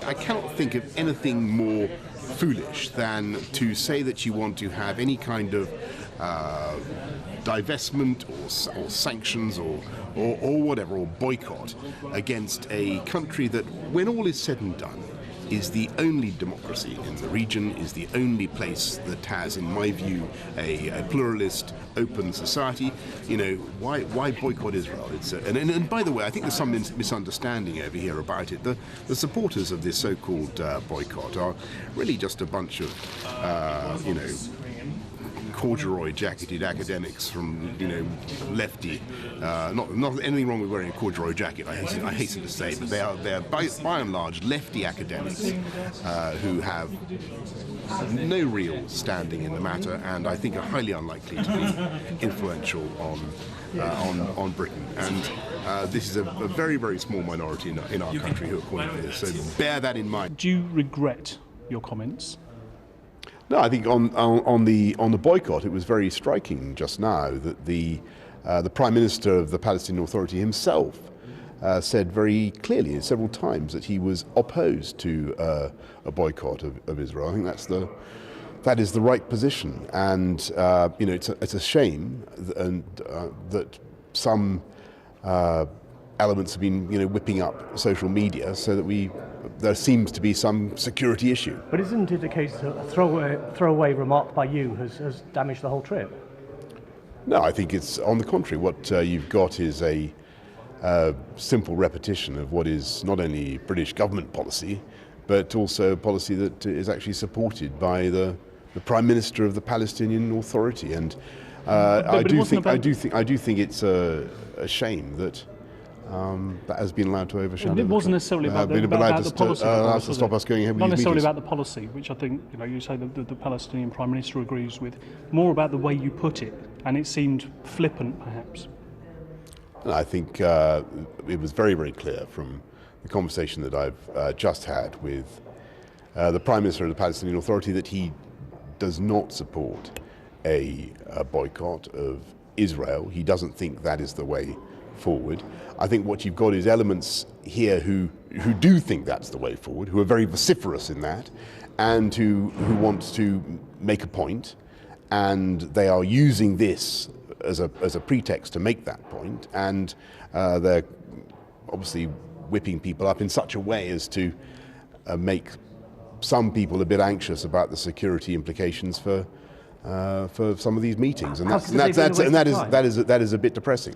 I cannot think of anything more foolish than to say that you want to have any kind of divestment or sanctions or whatever, or boycott against a country that, when all is said and done, is the only democracy in the region, is the only place that has, in my view, a pluralist, open society. You know, why boycott Israel? And by the way, I think there's some misunderstanding over here about it. The supporters of this so-called boycott are really just a bunch of, corduroy-jacketed academics from, lefty. Not anything wrong with wearing a corduroy jacket, I hasten to say, but they're by and large lefty academics who have no real standing in the matter, and I think are highly unlikely to be influential on Britain. And this is a very, very small minority in our country who are calling for this. So bear that in mind. Do you regret your comments? No, I think on the boycott, it was very striking just now that the Prime Minister of the Palestinian Authority himself said very clearly several times that he was opposed to a boycott of Israel. I think that is the right position, and it's a shame that some elements have been whipping up social media so that there seems to be some security issue. But isn't it a case that a throwaway remark by you has damaged the whole trip? No, I think it's on the contrary. What you've got is a simple repetition of what is not only British government policy, but also a policy that is actually supported by the Prime Minister of the Palestinian Authority. And I do think it's a shame that that has been allowed to overshadow. It wasn't necessarily about the policy. To stop us going ahead with Not necessarily meetings. about the policy, which I think you say that the Palestinian Prime Minister agrees with. More about the way you put it, and it seemed flippant, perhaps. I think it was very, very clear from the conversation that I've just had with the Prime Minister of the Palestinian Authority that he does not support a boycott of Israel. He doesn't think that is the way forward. I think what you've got is elements here who do think that's the way forward, who are very vociferous in that, and who want to make a point, and they are using this as a pretext to make that point, and they're obviously whipping people up in such a way as to make some people a bit anxious about the security implications for some of these meetings, and that is a bit depressing.